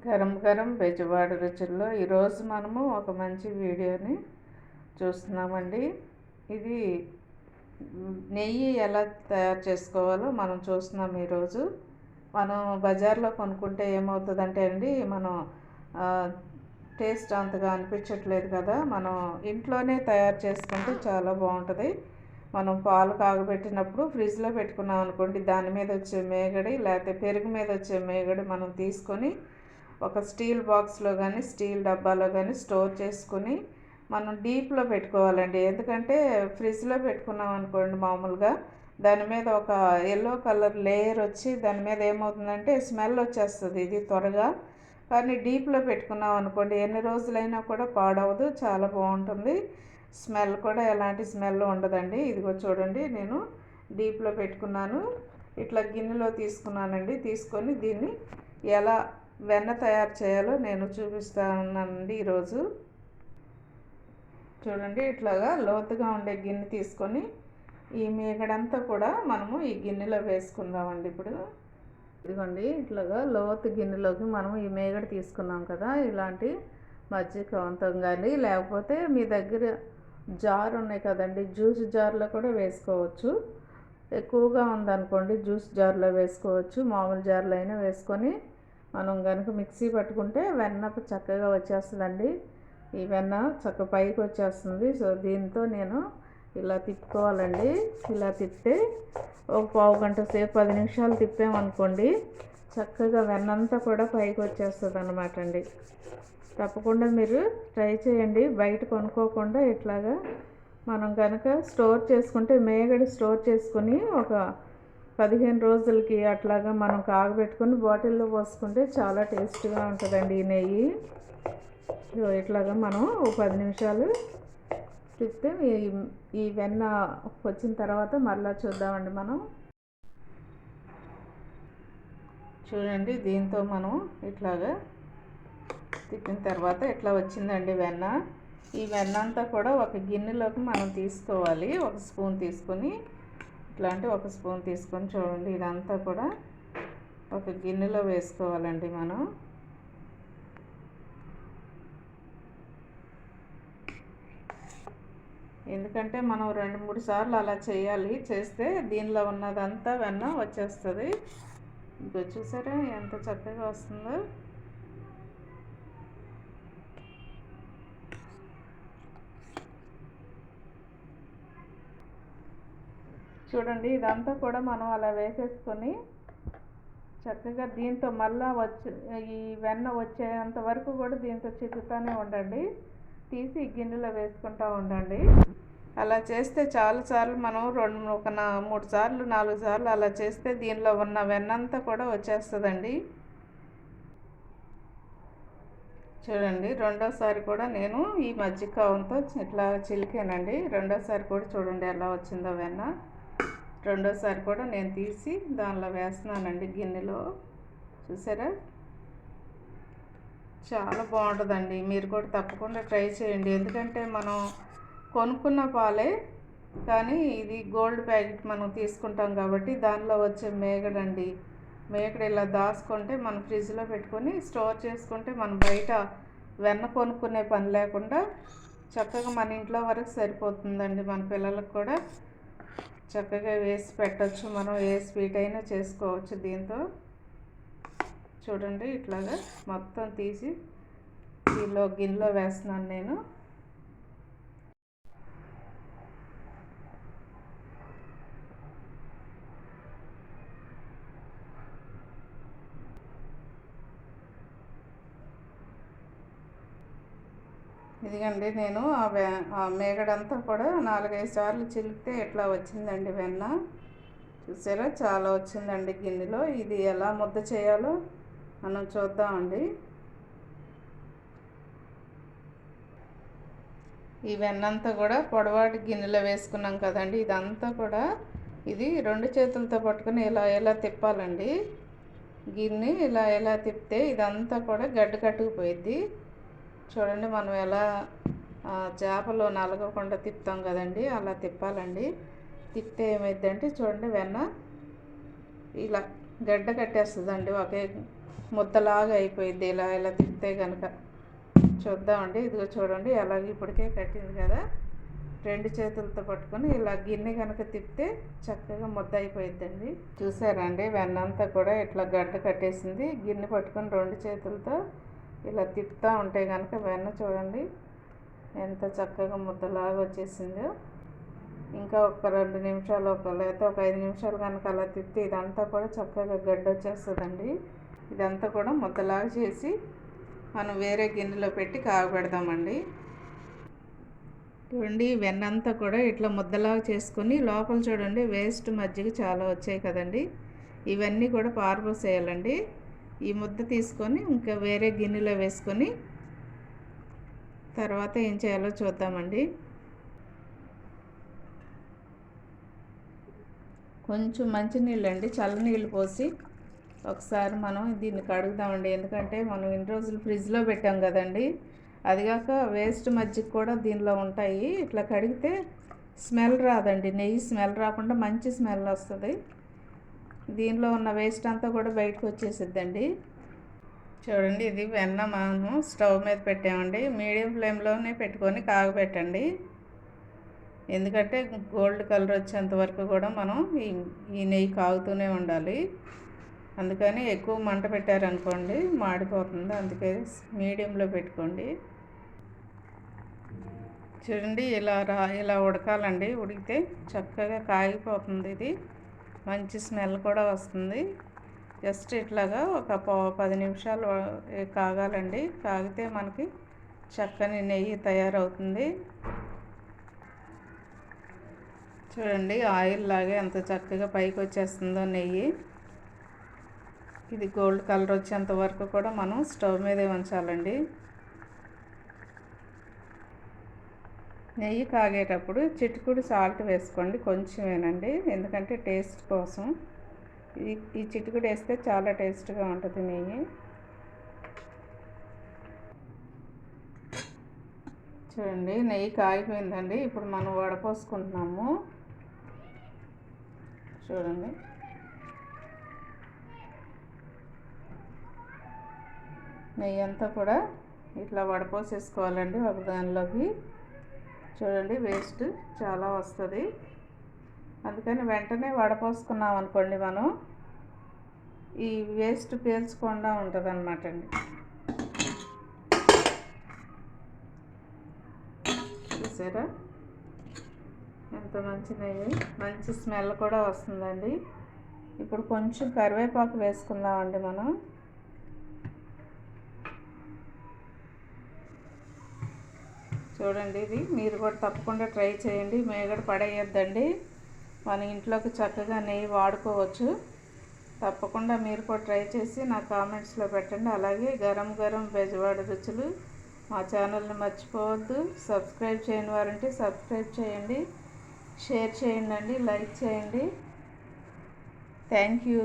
గరం గరం బెజవాడ రుచుల్లో ఈరోజు మనము ఒక మంచి వీడియోని చూస్తున్నామండి. ఇది నెయ్యి ఎలా తయారు చేసుకోవాలో మనం చూస్తున్నాం. ఈరోజు మనం బజార్లో కొనుక్కుంటే ఏమవుతుందంటే అండి, మనం టేస్ట్ అంతగా అనిపించట్లేదు కదా. మనం ఇంట్లోనే తయారు చేసుకుంటే చాలా బాగుంటుంది. మనం పాలు కాగబెట్టినప్పుడు ఫ్రిడ్జ్లో పెట్టుకున్నాం అనుకోండి, దాని మీద వచ్చే మేగడి లేకపోతే పెరుగు మీద వచ్చే మేగడి మనం తీసుకొని ఒక స్టీల్ బాక్స్లో కానీ స్టీల్ డబ్బాలో కానీ స్టోర్ చేసుకుని మనం డీప్లో పెట్టుకోవాలండి. ఎందుకంటే ఫ్రిడ్జ్లో పెట్టుకున్నాం అనుకోండి, మామూలుగా దాని మీద ఒక ఎల్లో కలర్ లేయర్ వచ్చి దాని మీద ఏమవుతుందంటే స్మెల్ వచ్చేస్తుంది ఇది త్వరగా. కానీ డీప్లో పెట్టుకున్నాం అనుకోండి, ఎన్ని రోజులైనా కూడా పాడవదు, చాలా బాగుంటుంది. స్మెల్ కూడా ఎలాంటి స్మెల్ ఉండదండి. ఇదిగో చూడండి, నేను డీప్లో పెట్టుకున్నాను. ఇట్లా గిన్నెలో తీసుకున్నానండి. తీసుకొని దీన్ని ఎలా వెన్న తయారు చేయాలో నేను చూపిస్తానండి ఈరోజు. చూడండి, ఇట్లాగా లోతుగా ఉండే గిన్నె తీసుకొని ఈ మీగడంతా కూడా మనము ఈ గిన్నెలో వేసుకుందామండి. ఇప్పుడు ఇదిగోండి, ఇట్లాగా లోతు గిన్నెలోకి మనము ఈ మేగడ తీసుకున్నాం కదా, ఇలాంటి మజ్జిగ కవంతం కానీ లేకపోతే మీ దగ్గర జార్ ఉన్నాయి కదండి, జ్యూస్ జార్లో కూడా వేసుకోవచ్చు. ఎక్కువగా ఉందనుకోండి జ్యూస్ జార్లో వేసుకోవచ్చు, మామూలు జార్లో అయినా వేసుకొని మనం కనుక మిక్సీ పట్టుకుంటే వెన్న చక్కగా వచ్చేస్తుందండి. ఈ వెన్న చక్క పైకి వచ్చేస్తుంది. సో దీంతో నేను ఇలా తిప్పుకోవాలండి. ఇలా తిప్పితే ఒక పావు గంట సేపు 10 నిమిషాలు తిప్పామనుకోండి, చక్కగా వెన్నంతా కూడా పైకి వచ్చేస్తుంది అన్నమాట అండి. తప్పకుండా మీరు ట్రై చేయండి. బయట కొనుక్కోకుండా ఇట్లాగా మనం కనుక స్టోర్ చేసుకుంటే, మేగడి స్టోర్ చేసుకుని ఒక 15 రోజులకి అట్లాగా మనం కాగబెట్టుకొని బాటిల్లో పోసుకుంటే చాలా టేస్ట్గా ఉంటుందండి ఈ నెయ్యి. ఇట్లాగా మనం ఒక 10 నిమిషాలు తిప్పితే ఈ వెన్న వచ్చిన తర్వాత మళ్ళీ చూద్దామండి. మనం చూడండి, దీంతో మనం ఇట్లాగా తిప్పిన తర్వాత ఇట్లా వచ్చిందండి వెన్న. ఈ వెన్న అంతా కూడా ఒక గిన్నెలోకి మనం తీసుకోవాలి. ఒక స్పూన్ తీసుకొని ఇట్లాంటి ఒక స్పూన్ తీసుకొని చూడండి, ఇదంతా కూడా ఒక గిన్నెలో వేసుకోవాలండి మనం. ఎందుకంటే మనం 2-3 సార్లు అలా చేయాలి. చేస్తే దీనిలో ఉన్నదంతా వెన్న వచ్చేస్తుంది. ఇంకా చూసారా ఎంత చక్కగా వస్తుందో. చూడండి, ఇదంతా కూడా మనం అలా వేసేసుకొని చక్కగా దీంతో మళ్ళా ఈ వెన్న వచ్చేంత వరకు కూడా దీంతో చిక్కుతానే ఉండండి. తీసి గిన్నెలో వేసుకుంటూ ఉండండి. అలా చేస్తే చాలాసార్లు మనం 3 సార్లు 4 సార్లు అలా చేస్తే దీనిలో ఉన్న వెన్నంతా కూడా వచ్చేస్తుందండి. చూడండి, రెండోసారి కూడా నేను ఈ మజ్జిగ కవంతో ఇట్లా చిలికానండి. రెండోసారి కూడా చూడండి ఎలా వచ్చిందో వెన్న. రెండోసారి కూడా నేను తీసి దానిలో వేస్తున్నానండి గిన్నెలో. చూసారా, చాలా బాగుంటుందండి. మీరు కూడా తప్పకుండా ట్రై చేయండి. ఎందుకంటే మనం కొనుక్కున్న పాలే, కానీ ఇది గోల్డ్ ప్యాకెట్ మనం తీసుకుంటాం కాబట్టి దానిలో వచ్చే మేగడండి. మేగడ ఇలా దాచుకుంటే మనం ఫ్రిడ్జ్లో పెట్టుకొని స్టోర్ చేసుకుంటే మనం బయట వెన్న కొనుక్కునే పని లేకుండా చక్కగా మన ఇంట్లో వరకు సరిపోతుందండి. మన పిల్లలకు కూడా చక్కగా వేసి పెట్టచ్చు. మనం ఏ స్వీట్ అయినా చేసుకోవచ్చు దీంతో. చూడండి, ఇట్లాగా మొత్తం తీసి దీనిలో గిన్నెలో వేస్తున్నాను నేను. ఇదిగండి, నేను ఆ మేగడంతా కూడా 4-5 సార్లు చిలికితే ఎట్లా వచ్చిందండి వెన్న. చూసారా, చాలా వచ్చిందండి గిన్నెలో. ఇది ఎలా ముద్ద చేయాలో మనం చూద్దామండి. ఈ వెన్నంతా కూడా పొడవాటి గిన్నెలో వేసుకున్నాం కదండి. ఇదంతా కూడా ఇది 2 చేతులతో పట్టుకొని ఇలా తిప్పాలండి. గిన్నె ఇలా తిప్పితే ఇదంతా కూడా గడ్డ కట్టుకుపోయిద్ది. చూడండి, మనం ఎలా చేపలు నలగకుండా తిప్పుతాం కదండి, అలా తిప్పాలండి. తిప్పితే ఏమైందంటే చూడండి, వెన్న ఇలా గడ్డ కట్టేస్తుందండి ఒకే ముద్దలాగా అయిపోయింది ఇలా ఇలా తిప్పితే కనుక. చూద్దామండి, ఇదిగో చూడండి అలాగే ఇప్పటికే కట్టింది కదా. 2 చేతులతో పట్టుకొని ఇలా గిన్నె కనుక తిప్పితే చక్కగా ముద్ద అయిపోయిద్దండి. చూసారా అండి, వెన్నంతా కూడా ఇట్లా గడ్డ కట్టేసింది. గిన్నె పట్టుకొని 2 చేతులతో ఇలా తిప్పుతూ ఉంటే కనుక వెన్న చూడండి ఎంత చక్కగా ముద్దలాగా వచ్చేసిందో. ఇంకా ఒక 2 నిమిషాలు లేకపోతే ఒక 5 నిమిషాలు కనుక అలా తిప్పితే ఇదంతా కూడా చక్కగా గడ్డ వచ్చేస్తుందండి. ఇదంతా కూడా ముద్దలాగా చేసి మనం వేరే గిన్నెలో పెట్టి కాగబెడదామండి. చూడండి వెన్నంతా కూడా ఇట్లా ముద్దలాగా చేసుకొని లోపల చూడండి వేస్ట్ మజ్జిగ చాలా వచ్చాయి కదండి. ఇవన్నీ కూడా పారబోసేయాలండి. ఈ ముద్ద తీసుకొని ఇంకా వేరే గిన్నెలో వేసుకొని తర్వాత ఏం చేయాలో చూద్దామండి. కొంచెం మంచినీళ్ళు అండి, చల్లనీళ్ళు పోసి ఒకసారి మనం దీన్ని కడుగుదామండి. ఎందుకంటే మనం ఇన్ని రోజులు ఫ్రిడ్జ్లో పెట్టాం కదండి. అదిగాక వేస్ట్ మజ్జిగ కూడా దీనిలో ఉంటాయి. ఇట్లా కడిగితే స్మెల్ రాదండి, నెయ్యి స్మెల్ రాకుండా మంచి స్మెల్ వస్తుంది. దీనిలో ఉన్న వేస్ట్ అంతా కూడా బయటకు వచ్చేసిద్దండి. చూడండి, ఇది వెన్న మనం స్టవ్ మీద పెట్టామండి. మీడియం ఫ్లేమ్లోనే పెట్టుకొని కాగబెట్టండి. ఎందుకంటే గోల్డ్ కలర్ వచ్చేంత వరకు కూడా మనం ఈ నెయ్యి కాగుతూనే ఉండాలి. అందుకని ఎక్కువ మంట పెట్టారనుకోండి మాడిపోతుంది. అందుకే మీడియంలో పెట్టుకోండి. చూడండి ఇలా ఉడకాలండి. ఉడికితే చక్కగా కాగిపోతుంది. ఇది మంచి స్మెల్ కూడా వస్తుంది. జస్ట్ ఇట్లాగా ఒక 10 నిమిషాలు కాగాలండి. కాగితే మనకి చక్కని నెయ్యి తయారవుతుంది. చూడండి ఆయిల్ లాగే ఎంత చక్కగా పైకి వచ్చేస్తుందో నెయ్యి. ఇది గోల్డ్ కలర్ వచ్చేంత వరకు కూడా మనం స్టవ్ మీదే ఉంచాలండి. నెయ్యి కాగేటప్పుడు చిటికుడు సాల్ట్ వేసుకోండి, కొంచెమేనండి, ఎందుకంటే టేస్ట్ కోసం. ఈ చిటికుడు వేస్తే చాలా టేస్ట్గా ఉంటుంది నెయ్యి. చూడండి నెయ్యి కాగిపోయిందండి. ఇప్పుడు మనం వడపోసుకుంటున్నాము. చూడండి నెయ్యి అంతా కూడా ఇట్లా వడపోసేసుకోవాలండి ఒక దానిలోకి. చూడండి వేస్ట్ చాలా వస్తుంది. అందుకని వెంటనే వడపోసుకున్నాం అనుకోండి మనం ఈ వేస్ట్ పీల్చకుండా ఉంటుంది అన్నమాట అండి. చూసారా ఎంత మంచి నెయ్యి, మంచి స్మెల్ కూడా వస్తుందండి. ఇప్పుడు కొంచెం కరివేపాకు వేసుకుందామండి మనం. చూడండి ఇది మీరు కూడా తప్పకుండా ట్రై చేయండి. మేగడ పడేయద్దండి, మన ఇంట్లోకి చక్కగా నెయ్యి వాడుకోవచ్చు. తప్పకుండా మీరు కూడా ట్రై చేసి నా కామెంట్స్లో పెట్టండి. అలాగే గరం గరం బెజవాడ రుచులు మా ఛానల్ని మర్చిపోవద్దు. సబ్స్క్రైబ్ చేయని వారంటే సబ్స్క్రైబ్ చేయండి, షేర్ చేయండి, లైక్ చేయండి. Thank you.